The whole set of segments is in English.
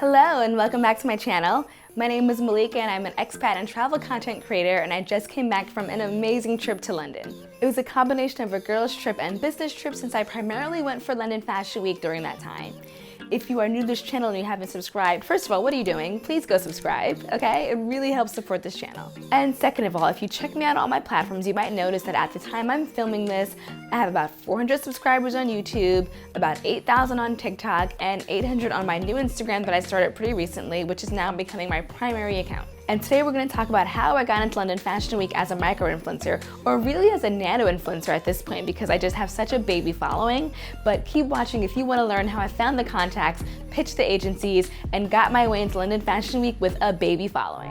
Hello and welcome back to my channel. My name is Malika and I'm an expat and travel content creator, and I just came back from an amazing trip to London. It was a combination of a girls trip and business trip since I primarily went for London Fashion Week during that time. If you are new to this channel and you haven't subscribed, first of all, what are you doing? Please go subscribe, okay? It really helps support this channel. And second of all, if you check me out on all my platforms, you might notice that at the time I'm filming this, I have about 400 subscribers on YouTube, about 8,000 on TikTok, and 800 on my new Instagram that I started pretty recently, which is now becoming my primary account. And today we're going to talk about how I got into London Fashion Week as a micro-influencer, or really as a nano-influencer at this point because I just have such a baby following. But keep watching if you want to learn how I found the contacts, pitched the agencies, and got my way into London Fashion Week with a baby following.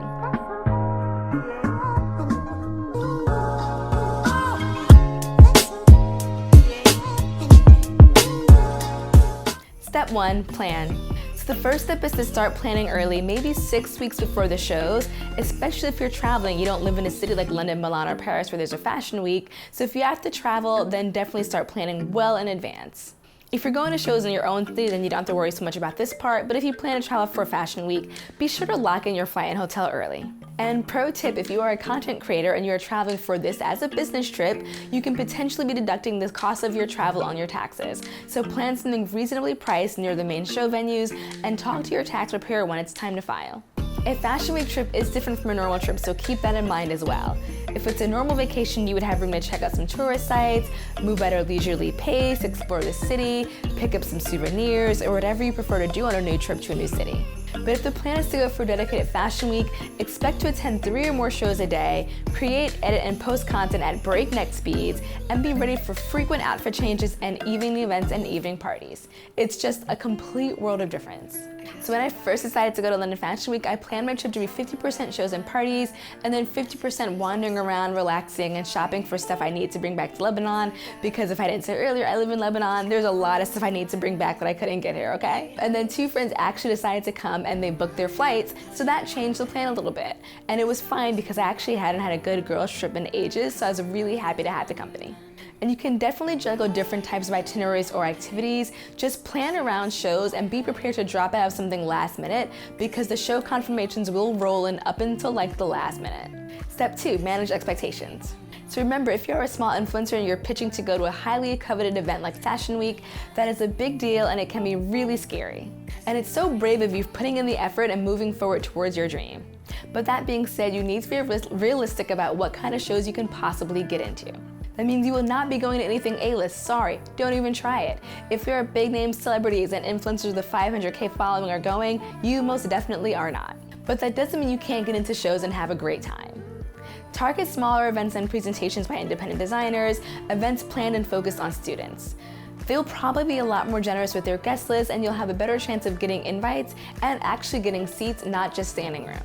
Step 1, plan. So the first step is to start planning early, maybe 6 weeks before the shows, especially if you're traveling. You don't live in a city like London, Milan, or Paris where there's a fashion week. So if you have to travel, then definitely start planning well in advance. If you're going to shows in your own city, then you don't have to worry so much about this part, but if you plan to travel for a fashion week, be sure to lock in your flight and hotel early. And pro tip, if you are a content creator and you're traveling for this as a business trip, you can potentially be deducting the cost of your travel on your taxes. So plan something reasonably priced near the main show venues and talk to your tax preparer when it's time to file. A fashion week trip is different from a normal trip, so keep that in mind as well. If it's a normal vacation, you would have room to check out some tourist sites, move at a leisurely pace, explore the city, pick up some souvenirs, or whatever you prefer to do on a new trip to a new city. But if the plan is to go for a dedicated fashion week, expect to attend 3 or more shows a day, create, edit, and post content at breakneck speeds, and be ready for frequent outfit changes and evening events and evening parties. It's just a complete world of difference. So when I first decided to go to London Fashion Week, I planned my trip to be 50% shows and parties, and then 50% wandering around, relaxing, and shopping for stuff I need to bring back to Lebanon, because if I didn't say earlier, I live in Lebanon, there's a lot of stuff I need to bring back that I couldn't get here, okay? And then 2 friends actually decided to come and they booked their flights, so that changed the plan a little bit. And it was fine because I actually hadn't had a good girls trip in ages, so I was really happy to have the company. And you can definitely juggle different types of itineraries or activities. Just plan around shows and be prepared to drop out of something last minute because the show confirmations will roll in up until like the last minute. Step 2, manage expectations. So remember, if you're a small influencer and you're pitching to go to a highly coveted event like Fashion Week, that is a big deal and it can be really scary. And it's so brave of you putting in the effort and moving forward towards your dream. But that being said, you need to be realistic about what kind of shows you can possibly get into. That means you will not be going to anything A-list, sorry, don't even try it. If you're a big name celebrities and influencers with a 500K following are going, you most definitely are not. But that doesn't mean you can't get into shows and have a great time. Target smaller events and presentations by independent designers, events planned and focused on students. They'll probably be a lot more generous with their guest list and you'll have a better chance of getting invites and actually getting seats, not just standing room.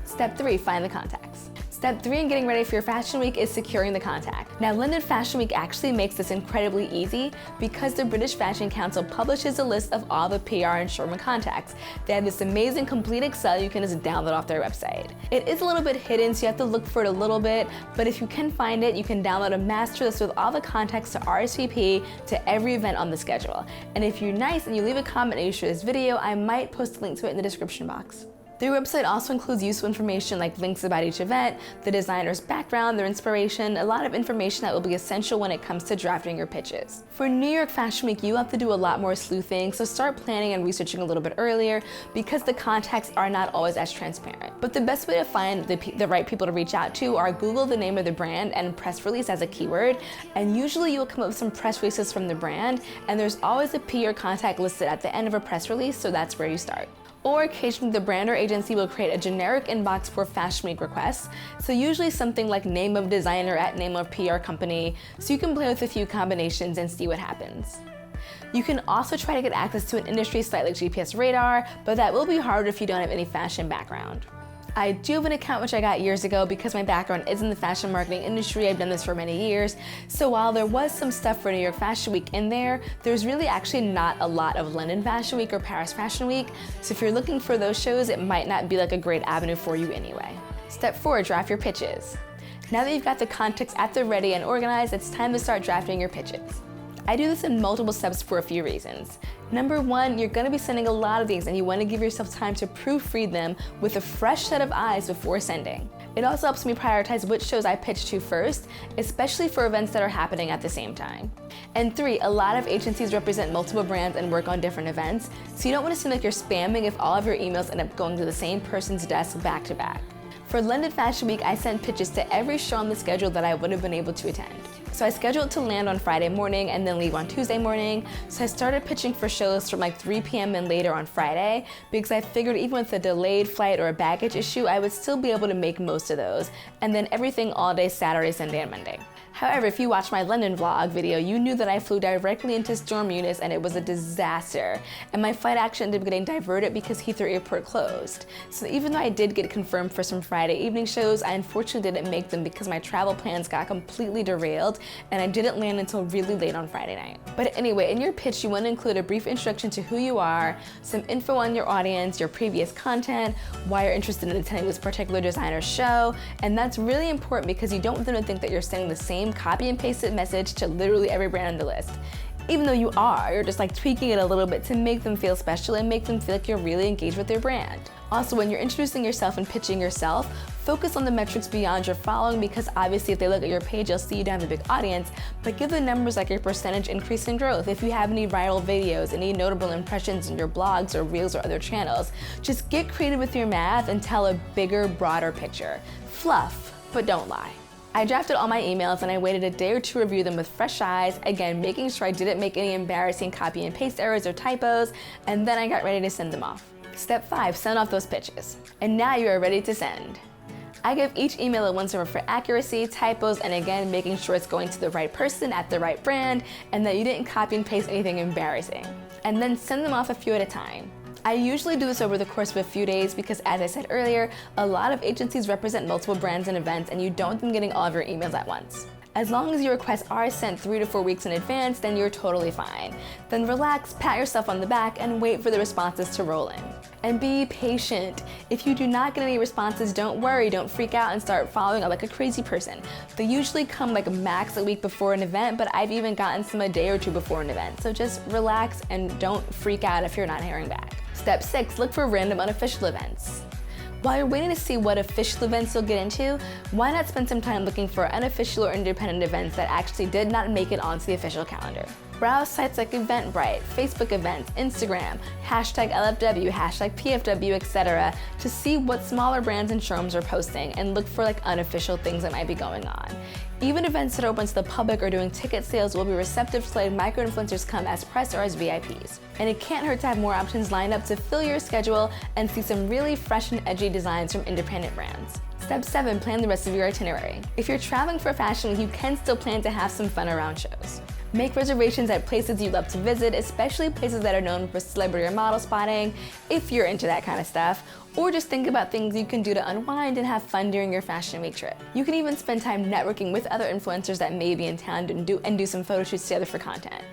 Step 3, find the contacts. Step 3 in getting ready for your fashion week is securing the contact. Now, London Fashion Week actually makes this incredibly easy because the British Fashion Council publishes a list of all the PR and showroom contacts. They have this amazing complete Excel you can just download off their website. It is a little bit hidden, so you have to look for it a little bit, but if you can find it, you can download a master list with all the contacts to RSVP to every event on the schedule. And if you're nice and you leave a comment and you share this video, I might post a link to it in the description box. Their website also includes useful information like links about each event, the designer's background, their inspiration, a lot of information that will be essential when it comes to drafting your pitches. For New York Fashion Week, you have to do a lot more sleuthing, so start planning and researching a little bit earlier because the contacts are not always as transparent. But the best way to find the right people to reach out to are Google the name of the brand and press release as a keyword, and usually you will come up with some press releases from the brand, and there's always a PR contact listed at the end of a press release, so that's where you start. Or occasionally the brand or agency will create a generic inbox for Fashion Week requests, so usually something like name of designer at name of PR company, so you can play with a few combinations and see what happens. You can also try to get access to an industry site like GPS Radar, but that will be harder if you don't have any fashion background. I do have an account which I got years ago because my background is in the fashion marketing industry. I've done this for many years. So while there was some stuff for New York Fashion Week in there, there's really actually not a lot of London Fashion Week or Paris Fashion Week. So if you're looking for those shows, it might not be like a great avenue for you anyway. Step 4, draft your pitches. Now that you've got the contacts at the ready and organized, it's time to start drafting your pitches. I do this in multiple steps for a few reasons. Number one, you're gonna be sending a lot of these and you wanna give yourself time to proofread them with a fresh set of eyes before sending. It also helps me prioritize which shows I pitch to first, especially for events that are happening at the same time. And three, a lot of agencies represent multiple brands and work on different events, so you don't wanna seem like you're spamming if all of your emails end up going to the same person's desk back to back. For London Fashion Week, I sent pitches to every show on the schedule that I would have been able to attend. So I scheduled to land on Friday morning and then leave on Tuesday morning. So I started pitching for shows from like 3 p.m. and later on Friday because I figured even with a delayed flight or a baggage issue, I would still be able to make most of those. And then everything all day Saturday, Sunday, and Monday. However, if you watched my London vlog video, you knew that I flew directly into Storm Eunice and it was a disaster. And my flight actually ended up getting diverted because Heathrow Airport closed. So even though I did get confirmed for some Friday evening shows, I unfortunately didn't make them because my travel plans got completely derailed and I didn't land until really late on Friday night. But anyway, in your pitch, you want to include a brief introduction to who you are, some info on your audience, your previous content, why you're interested in attending this particular designer's show. And that's really important because you don't want them to think that you're sending the same copy and pasted message to literally every brand on the list. Even though you are, you're just like tweaking it a little bit to make them feel special and make them feel like you're really engaged with their brand. Also, when you're introducing yourself and pitching yourself, focus on the metrics beyond your following because obviously if they look at your page, they'll see you don't have a big audience, but give the numbers like your percentage increase in growth. If you have any viral videos, any notable impressions in your blogs or reels or other channels, just get creative with your math and tell a bigger, broader picture. Fluff, but don't lie. I drafted all my emails and I waited a day or two to review them with fresh eyes, again, making sure I didn't make any embarrassing copy and paste errors or typos, and then I got ready to send them off. Step 5, send off those pitches. And now you are ready to send. I give each email a once over for accuracy, typos, and again, making sure it's going to the right person at the right brand, and that you didn't copy and paste anything embarrassing. And then send them off a few at a time. I usually do this over the course of a few days because, as I said earlier, a lot of agencies represent multiple brands and events and you don't want them getting all of your emails at once. As long as your requests are sent 3 to 4 weeks in advance, then you're totally fine. Then relax, pat yourself on the back, and wait for the responses to roll in. And be patient. If you do not get any responses, don't worry, don't freak out and start following up like a crazy person. They usually come like max a week before an event, but I've even gotten some a day or two before an event. So just relax and don't freak out if you're not hearing back. Step 6, look for random unofficial events. While you're waiting to see what official events you'll get into, why not spend some time looking for unofficial or independent events that actually did not make it onto the official calendar? Browse sites like Eventbrite, Facebook events, Instagram, hashtag LFW, hashtag PFW, etc. to see what smaller brands and showrooms are posting and look for like unofficial things that might be going on. Even events that are open to the public or doing ticket sales will be receptive to letting micro-influencers come as press or as VIPs. And it can't hurt to have more options lined up to fill your schedule and see some really fresh and edgy designs from independent brands. Step 7, plan the rest of your itinerary. If you're traveling for fashion week, you can still plan to have some fun around shows. Make reservations at places you love to visit, especially places that are known for celebrity or model spotting, if you're into that kind of stuff, or just think about things you can do to unwind and have fun during your fashion week trip. You can even spend time networking with other influencers that may be in town and do some photo shoots together for content.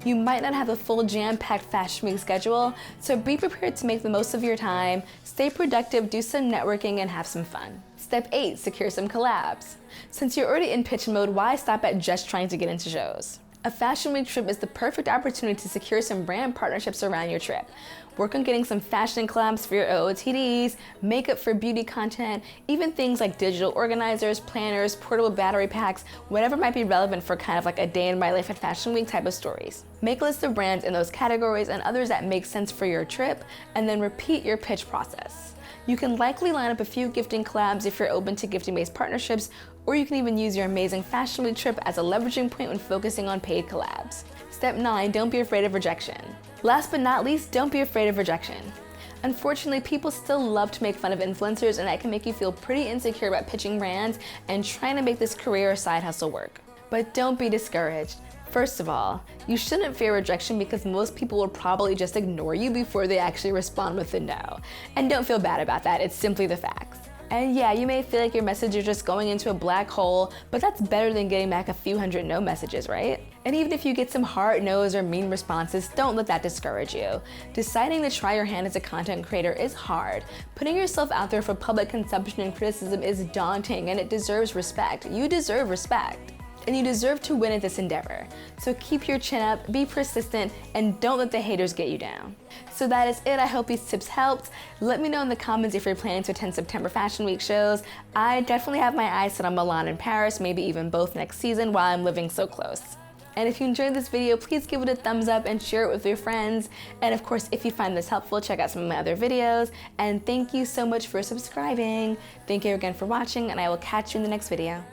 You might not have a full jam-packed fashion week schedule, so be prepared to make the most of your time, stay productive, do some networking, and have some fun. Step 8, secure some collabs. Since you're already in pitch mode, why stop at just trying to get into shows? A fashion week trip is the perfect opportunity to secure some brand partnerships around your trip. Work on getting some fashion collabs for your OOTDs, makeup for beauty content, even things like digital organizers, planners, portable battery packs, whatever might be relevant for kind of like a day in my life at Fashion Week type of stories. Make a list of brands in those categories and others that make sense for your trip, and then repeat your pitch process. You can likely line up a few gifting collabs if you're open to gifting-based partnerships, or you can even use your amazing Fashion Week trip as a leveraging point when focusing on paid collabs. Step 9, don't be afraid of rejection. Last but not least, don't be afraid of rejection. Unfortunately, people still love to make fun of influencers, and that can make you feel pretty insecure about pitching brands and trying to make this career or side hustle work. But don't be discouraged. First of all, you shouldn't fear rejection because most people will probably just ignore you before they actually respond with a no. And don't feel bad about that, it's simply the facts. And yeah, you may feel like your message is just going into a black hole, but that's better than getting back a few hundred no messages, right? And even if you get some hard no's or mean responses, don't let that discourage you. Deciding to try your hand as a content creator is hard. Putting yourself out there for public consumption and criticism is daunting, and it deserves respect. You deserve respect. and you deserve to win at this endeavor. So keep your chin up, be persistent, and don't let the haters get you down. So that is it. I hope these tips helped. Let me know in the comments if you're planning to attend September Fashion Week shows. I definitely have my eyes set on Milan and Paris, maybe even both next season while I'm living so close. And if you enjoyed this video, please give it a thumbs up and share it with your friends. And of course, if you find this helpful, check out some of my other videos. And thank you so much for subscribing. Thank you again for watching, and I will catch you in the next video.